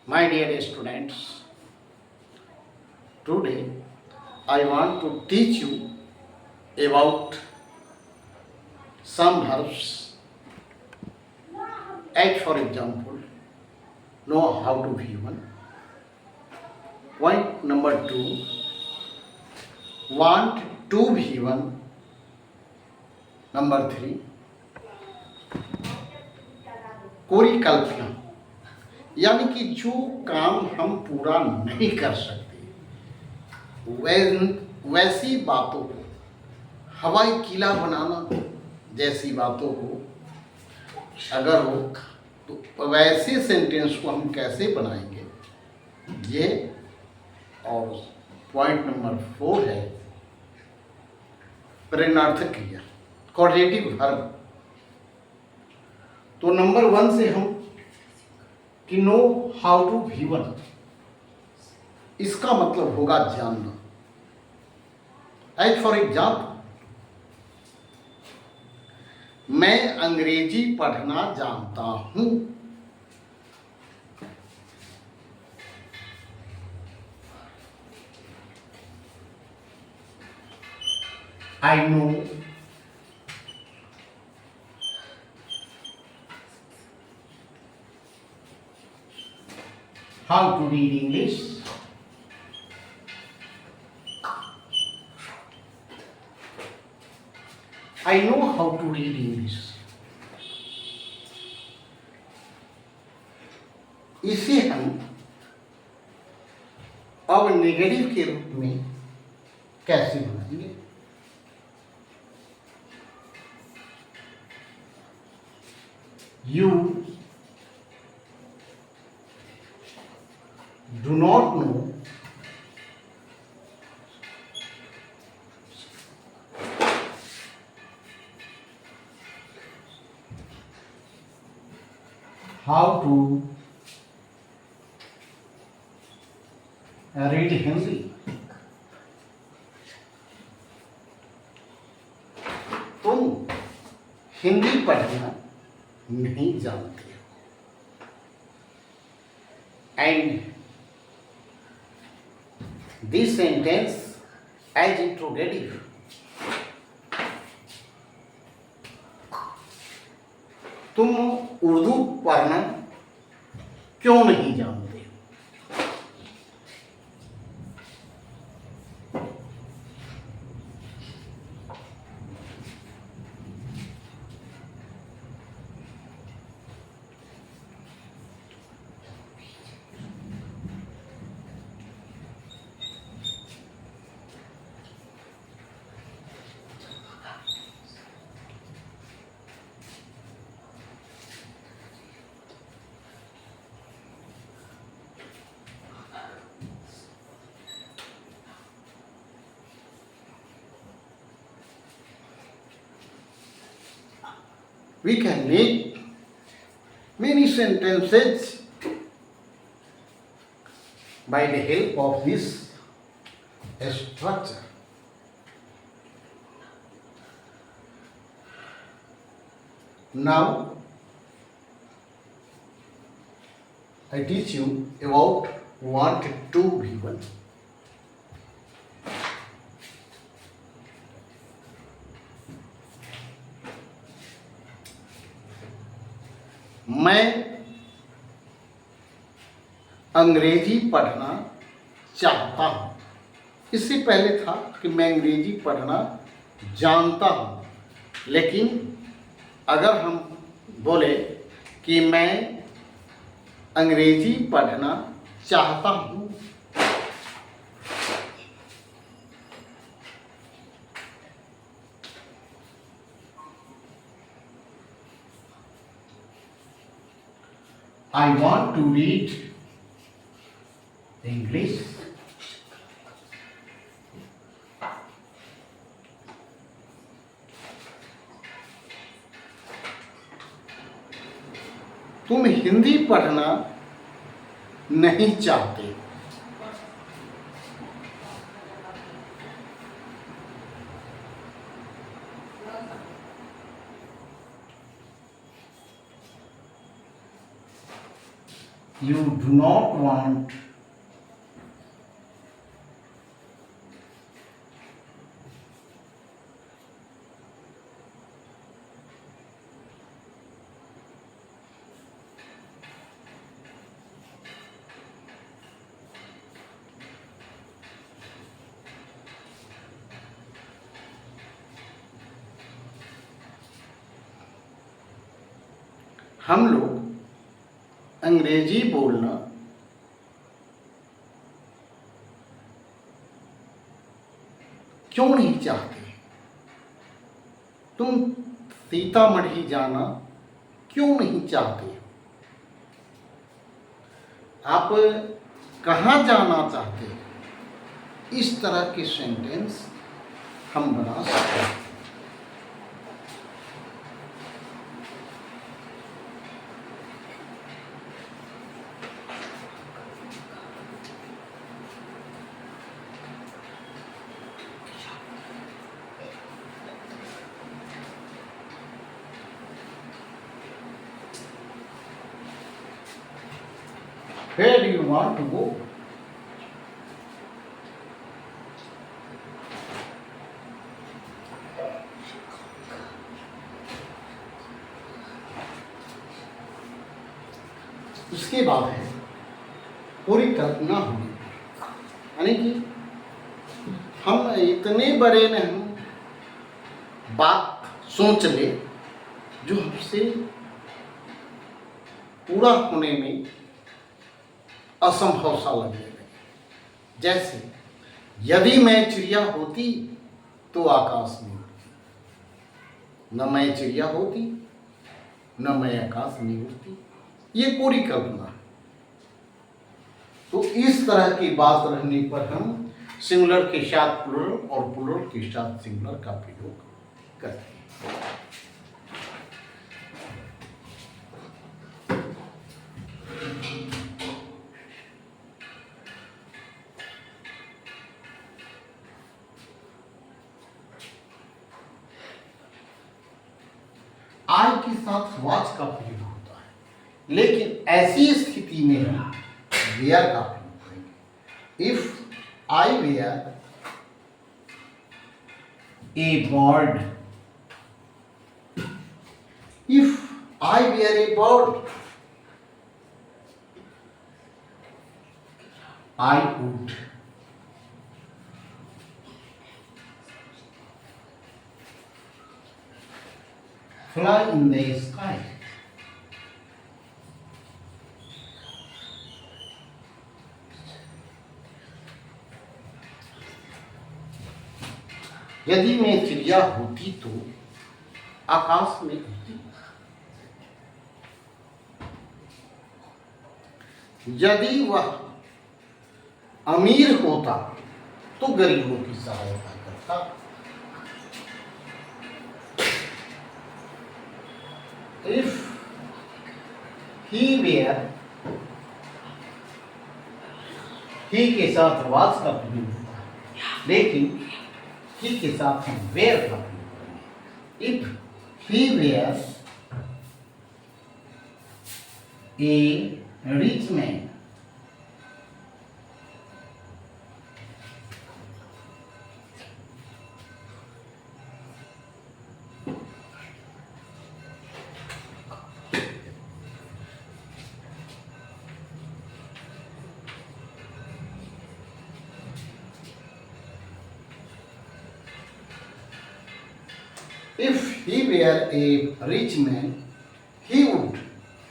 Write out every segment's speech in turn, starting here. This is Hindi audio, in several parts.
My dear students, today I want to teach you about some verbs. As for example, know how to be one. Point number two, want to be one. Number three, कोई कल्पना यानी कि जो काम हम पूरा नहीं कर सकते वैसी बातों को हवाई किला बनाना जैसी बातों को अगर हो तो वैसे सेंटेंस को हम कैसे बनाएंगे ये। और पॉइंट नंबर 4 है प्रेरणार्थक क्रिया कॉर्डेटिव वर्ब। तो नंबर 1 से हम कि know how to be one, इसका मतलब होगा जानना। एज फॉर एग्जाम्पल, मैं अंग्रेजी पढ़ना जानता हूं। I know how to read English. I know how to read English. इसे हम अब नेगेटिव के रूप में कैसे बनाएंगे? You do not know how to read Hindi. तुम हिंदी पढ़ना नहीं जानते हो। And this sentence is interrogative, तुम उर्दू पढ़ना क्यों नहीं जानते? We can make many sentences by the help of this structure. Now, I teach you about want to be one. मैं अंग्रेजी पढ़ना चाहता हूँ। इससे पहले था कि मैं अंग्रेजी पढ़ना जानता हूँ, लेकिन अगर हम बोले कि मैं अंग्रेजी पढ़ना चाहता हूँ, I want to read English. तुम हिंदी पढ़ना नहीं चाहते। You do not want हम लोग अंग्रेजी बोलना क्यों नहीं चाहते? तुम सीतामढ़ी जाना क्यों नहीं चाहते? आप कहाँ जाना चाहते हैं? इस तरह के सेंटेंस हम बना सकते हैं। Where do you want to go? उसके बाद है पूरी कल्पना होनी, यानी कि हम इतने बड़े में हम बात सोच ले जो हमसे पूरा होने में असंभव सा लगने लगे। जैसे यदि मैं चिड़िया होती तो आकाश में उड़ती, न मैं चिड़िया होती न मैं आकाश में उड़ती। ये पूरी कल्पना है। तो इस तरह की बात रहने पर हम सिंगुलर के साथ प्लुरल और प्लुरल के साथ सिंगुलर का प्रयोग करते हैं। आई के साथ वाच का प्रयोग होता है, लेकिन ऐसी स्थिति में हम वेयर का प्रयोग करेंगे। If I were a bird, if I were a bird, I would fly in the sky. यदि मैं चिड़िया होती तो आकाश में उड़ती। यदि वह अमीर होता तो गरीबों की सहायता करता। If he were, he के साथ was का प्रयोग होता है, लेकिन he के साथ हम were का प्रयोग करेंगे। If he were a rich man, if he were a rich man, he would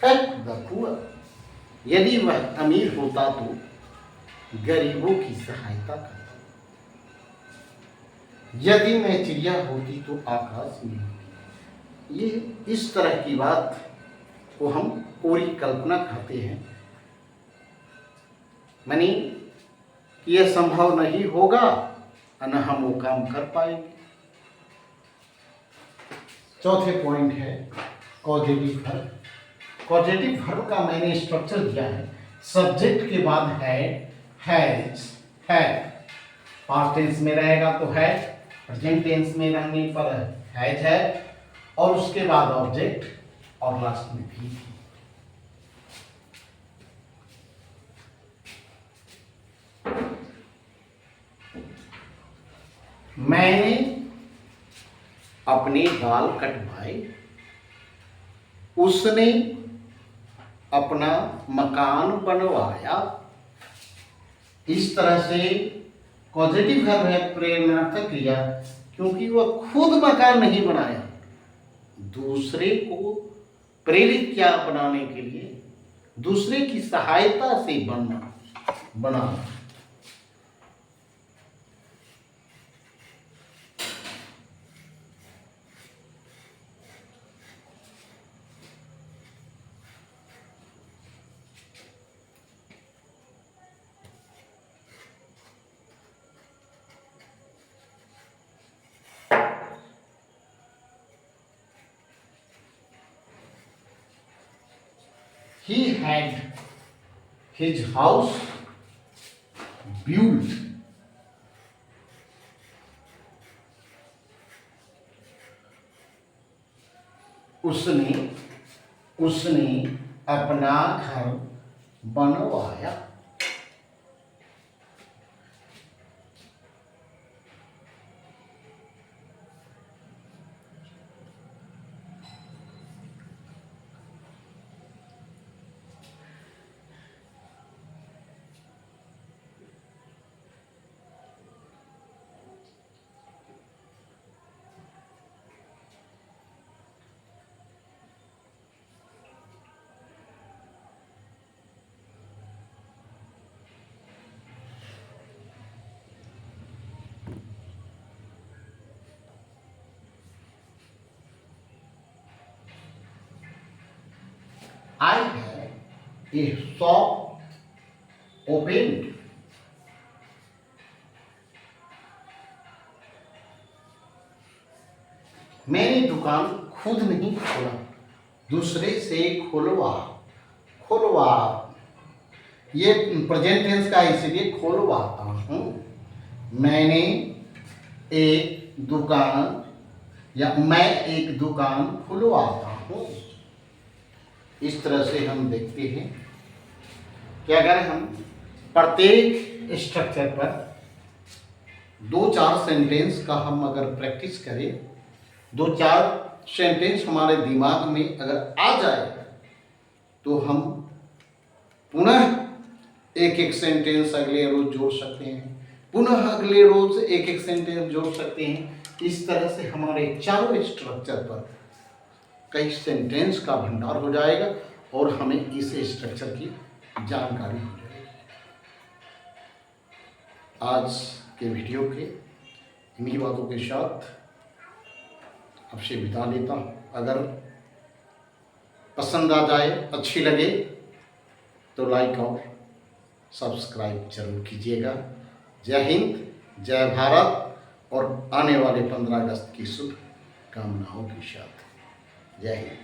help the poor. यदि वह अमीर होता तो गरीबों की सहायता करता। यदि मैं चिड़िया होती तो आकाश में उड़ती। ये इस तरह की बात को हम पूरी कल्पना करते हैं, मानी कि यह संभव नहीं होगा और न हम वो काम कर पाएंगे। चौथे पॉइंट है कॉजेटिव वर्ब। कॉजेटिव वर्ब का मैंने स्ट्रक्चर दिया है। सब्जेक्ट के बाद had, has, had, past tense में रहेगा तो हैड, प्रेजेंट टेंस में रहने पर हैज है, और उसके बाद ऑब्जेक्ट और लास्ट में भी। मैंने अपने बाल कटवाए, उसने अपना मकान बनवाया। इस तरह से पॉजिटिव वर्ब है प्रेरणार्थक क्रिया, क्योंकि वह खुद मकान नहीं बनाया, दूसरे को प्रेरित किया बनाने के लिए, दूसरे की सहायता से बना। He had his house built उसने अपना घर बनवाया। I had a shop opened. मैंने दुकान खुद नहीं खोला, दूसरे से खुलवा। ये प्रेजेंट टेंस का, इसलिए खुलवाता हूँ। मैंने एक दुकान या मैं एक दुकान खुलवाता हूँ। इस तरह से हम देखते हैं कि अगर हम प्रत्येक स्ट्रक्चर पर 2-4 सेंटेंस का हम अगर प्रैक्टिस करें, 2-4 सेंटेंस हमारे दिमाग में अगर आ जाए, तो हम पुनः एक सेंटेंस अगले रोज जोड़ सकते हैं, पुनः अगले रोज एक सेंटेंस जोड़ सकते हैं। इस तरह से हमारे चारों स्ट्रक्चर पर कई सेंटेंस का भंडार हो जाएगा और हमें इस स्ट्रक्चर की जानकारी हो जाएगी। आज के वीडियो के इन्हीं बातों के साथ आपसे विदा लेता हूँ। अगर पसंद आ जाए, अच्छी लगे तो लाइक और सब्सक्राइब जरूर कीजिएगा। जय हिंद, जय भारत और आने वाले 15 अगस्त की शुभकामनाओं के साथ जय हिंद।